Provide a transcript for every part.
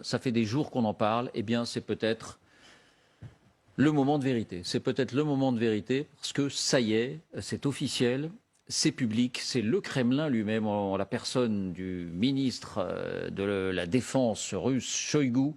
Ça fait des jours qu'on en parle, eh bien c'est peut-être le moment de vérité. C'est peut-être le moment de vérité parce que ça y est, c'est officiel, c'est public, c'est le Kremlin lui-même, en la personne du ministre de la Défense russe, Shoigu,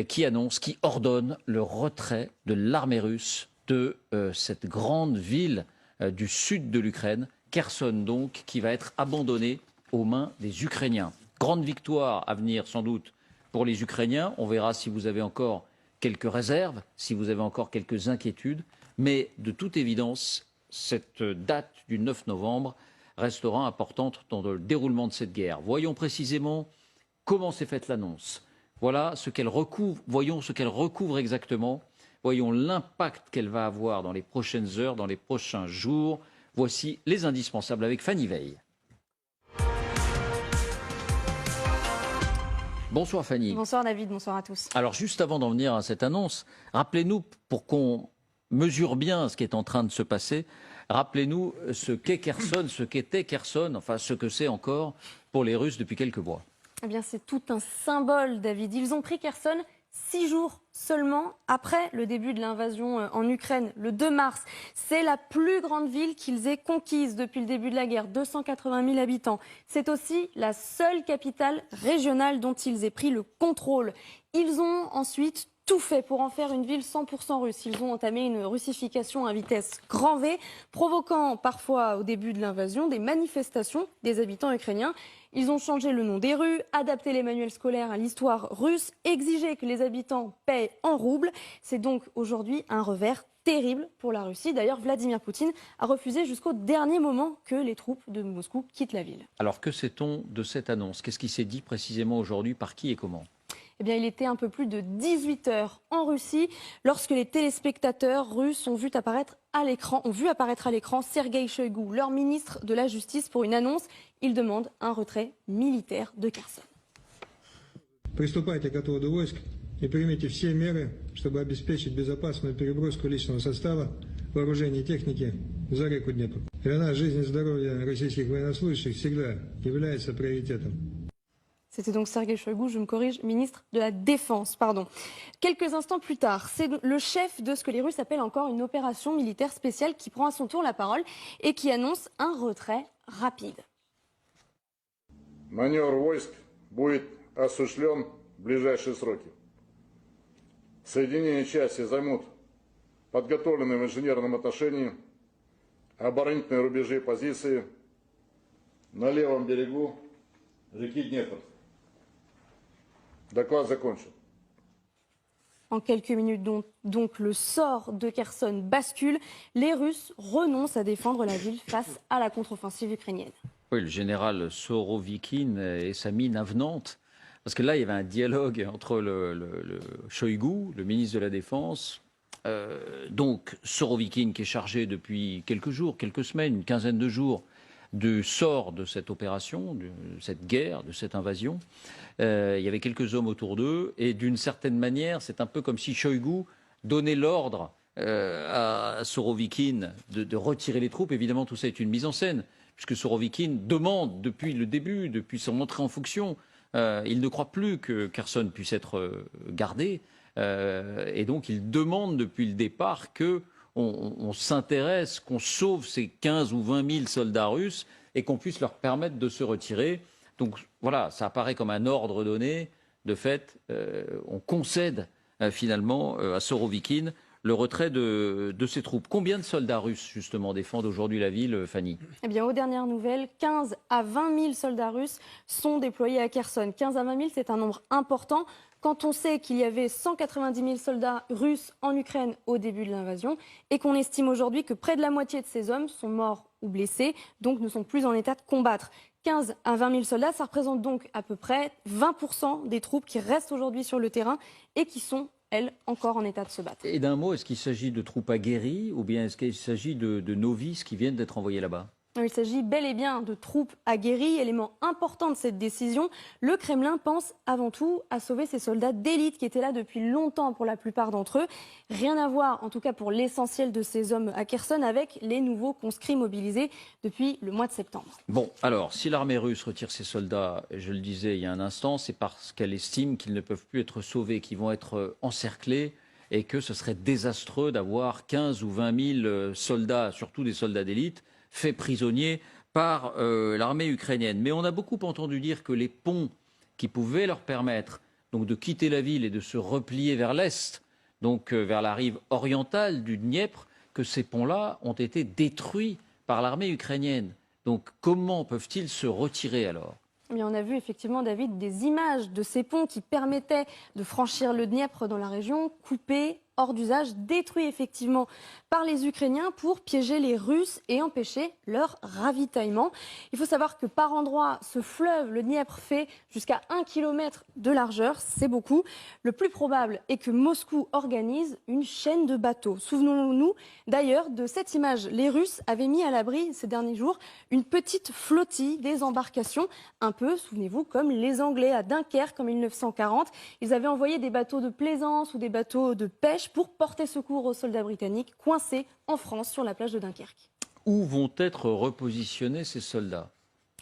qui annonce, qui ordonne le retrait de l'armée russe de cette grande ville du sud de l'Ukraine, Kherson donc, qui va être abandonnée aux mains des Ukrainiens. Grande victoire à venir sans doute pour les Ukrainiens. On verra si vous avez encore quelques réserves, si vous avez encore quelques inquiétudes. Mais de toute évidence, cette date du 9 novembre restera importante dans le déroulement de cette guerre. Voyons précisément comment s'est faite l'annonce. Voilà ce qu'elle recouvre. Voyons ce qu'elle recouvre exactement. Voyons l'impact qu'elle va avoir dans les prochaines heures, dans les prochains jours. Voici les indispensables avec Fanny Veil. Bonsoir Fanny. Bonsoir David, bonsoir à tous. Alors juste avant d'en venir à cette annonce, rappelez-nous, pour qu'on mesure bien ce qui est en train de se passer, rappelez-nous ce qu'est Kherson, ce qu'était Kherson, enfin ce que c'est encore pour les Russes depuis quelques mois. Eh bien c'est tout un symbole David. Ils ont pris Kherson 6 jours seulement après le début de l'invasion en Ukraine, le 2 mars. C'est la plus grande ville qu'ils aient conquise depuis le début de la guerre, 280 000 habitants. C'est aussi la seule capitale régionale dont ils aient pris le contrôle. Ils ont ensuite tout fait pour en faire une ville 100% russe. Ils ont entamé une russification à vitesse grand V, provoquant parfois au début de l'invasion des manifestations des habitants ukrainiens. Ils ont changé le nom des rues, adapté les manuels scolaires à l'histoire russe, exigé que les habitants paient en roubles. C'est donc aujourd'hui un revers terrible pour la Russie. D'ailleurs, Vladimir Poutine a refusé jusqu'au dernier moment que les troupes de Moscou quittent la ville. Alors que sait-on de cette annonce? Qu'est-ce qui s'est dit précisément aujourd'hui, par qui et comment? Eh bien, il était un peu plus de 18 heures en Russie lorsque les téléspectateurs russes ont vu apparaître à l'écran Sergueï Shoigu, leur ministre de la Justice, pour une annonce. Il demande un retrait militaire de Kherson. Приступайте к отводу войск и примите все меры, чтобы обеспечить безопасную переброску личного состава, вооружения и техники за реку Днепр. Для нас жизнь и здоровье российских военнослужащих всегда является приоритетом. C'était donc Sergueï Shoigu, je me corrige, ministre de la Défense, pardon. Quelques instants plus tard, c'est le chef de ce que les Russes appellent encore une opération militaire spéciale qui prend à son tour la parole et qui annonce un retrait rapide. Маневр войск будет осуществлен в ближайшие сроки. Соединения части займут подготовленные в инженерном отношении оборонительные рубежи и позиции на левом берегу реки Днепр. Доклад закончен. En quelques minutes donc, le sort de Kherson bascule. Les Russes renoncent à défendre la ville face à la contre-offensive ukrainienne. Oui, le général Sorovikin et sa mine avenante, parce que là, il y avait un dialogue entre le Shoigu, le ministre de la Défense, donc Sorovikin qui est chargé depuis quelques jours, quelques semaines, une quinzaine de jours, du sort de cette opération, de cette guerre, de cette invasion. Il y avait quelques hommes autour d'eux et d'une certaine manière, c'est un peu comme si Shoigu donnait l'ordre à Sorovikin de retirer les troupes. Évidemment, tout ça est une mise en scène, puisque Sorovikin demande depuis le début, depuis son entrée en fonction, il ne croit plus que Kherson puisse être gardé, et donc il demande depuis le départ que on s'intéresse, qu'on sauve ces 15 ou 20 000 soldats russes et qu'on puisse leur permettre de se retirer. Donc voilà, ça apparaît comme un ordre donné. De fait, on concède finalement à Sorovikin le retrait de ses troupes. Combien de soldats russes, justement, défendent aujourd'hui la ville, Fanny? Eh bien, aux dernières nouvelles, 15 à 20 000 soldats russes sont déployés à Kherson. 15 à 20 000, c'est un nombre important. Quand on sait qu'il y avait 190 000 soldats russes en Ukraine au début de l'invasion et qu'on estime aujourd'hui que près de la moitié de ces hommes sont morts ou blessés, donc ne sont plus en état de combattre. 15 à 20 000 soldats, ça représente donc à peu près 20% des troupes qui restent aujourd'hui sur le terrain et qui sont, elles, encore en état de se battre. Et d'un mot, est-ce qu'il s'agit de troupes aguerries ou bien est-ce qu'il s'agit de novices qui viennent d'être envoyés là-bas? Il s'agit bel et bien de troupes aguerries, élément important de cette décision. Le Kremlin pense avant tout à sauver ces soldats d'élite qui étaient là depuis longtemps pour la plupart d'entre eux. Rien à voir, en tout cas pour l'essentiel de ces hommes à Kherson, avec les nouveaux conscrits mobilisés depuis le mois de septembre. Bon, alors, si l'armée russe retire ses soldats, je le disais il y a un instant, c'est parce qu'elle estime qu'ils ne peuvent plus être sauvés, qu'ils vont être encerclés et que ce serait désastreux d'avoir 15 ou 20 000 soldats, surtout des soldats d'élite, faits prisonniers par l'armée ukrainienne. Mais on a beaucoup entendu dire que les ponts qui pouvaient leur permettre donc, de quitter la ville et de se replier vers l'est, donc vers la rive orientale du Dniepr, que ces ponts-là ont été détruits par l'armée ukrainienne. Donc comment peuvent-ils se retirer alors ? Mais on a vu effectivement, David, des images de ces ponts qui permettaient de franchir le Dniepr dans la région, coupés, hors d'usage, détruits effectivement par les Ukrainiens pour piéger les Russes et empêcher leur ravitaillement. Il faut savoir que par endroits, ce fleuve, le Dniepr, fait jusqu'à 1 km de largeur, c'est beaucoup. Le plus probable est que Moscou organise une chaîne de bateaux. Souvenons-nous d'ailleurs de cette image. Les Russes avaient mis à l'abri ces derniers jours une petite flottille des embarcations, un peu, souvenez-vous, comme les Anglais à Dunkerque en 1940. Ils avaient envoyé des bateaux de plaisance ou des bateaux de pêche pour porter secours aux soldats britanniques coincés en France sur la plage de Dunkerque. Où vont être repositionnés ces soldats ?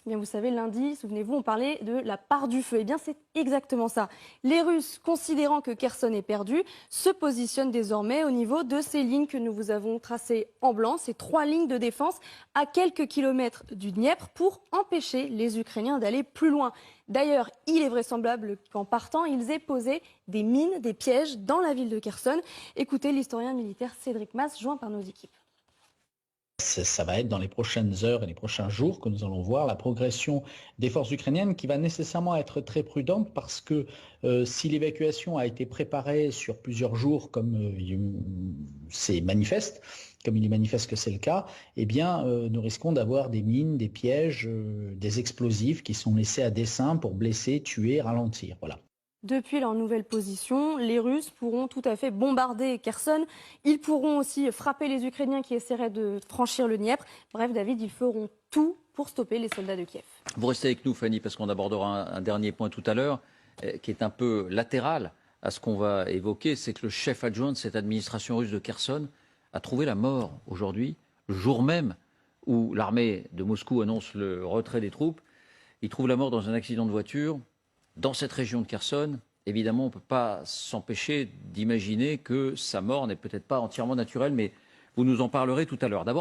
Eh bien, vous savez, lundi, souvenez-vous, on parlait de la part du feu. Eh bien, c'est exactement ça. Les Russes, considérant que Kherson est perdu, se positionnent désormais au niveau de ces lignes que nous vous avons tracées en blanc, ces 3 lignes de défense à quelques kilomètres du Dniepr pour empêcher les Ukrainiens d'aller plus loin. D'ailleurs, il est vraisemblable qu'en partant, ils aient posé des mines, des pièges dans la ville de Kherson. Écoutez l'historien militaire Cédric Masse, joint par nos équipes. Ça va être dans les prochaines heures et les prochains jours que nous allons voir la progression des forces ukrainiennes qui va nécessairement être très prudente parce que si l'évacuation a été préparée sur plusieurs jours comme c'est manifeste, comme il est manifeste que c'est le cas, eh bien nous risquons d'avoir des mines, des pièges, des explosifs qui sont laissés à dessein pour blesser, tuer, ralentir. Voilà. Depuis leur nouvelle position, les Russes pourront tout à fait bombarder Kherson. Ils pourront aussi frapper les Ukrainiens qui essaieraient de franchir le Dniepr. Bref, David, ils feront tout pour stopper les soldats de Kiev. Vous restez avec nous, Fanny, parce qu'on abordera un dernier point tout à l'heure, qui est un peu latéral à ce qu'on va évoquer. C'est que le chef adjoint de cette administration russe de Kherson a trouvé la mort aujourd'hui, le jour même où l'armée de Moscou annonce le retrait des troupes. Il trouve la mort dans un accident de voiture. Dans cette région de Kherson, évidemment, on ne peut pas s'empêcher d'imaginer que sa mort n'est peut-être pas entièrement naturelle, mais vous nous en parlerez tout à l'heure. D'abord,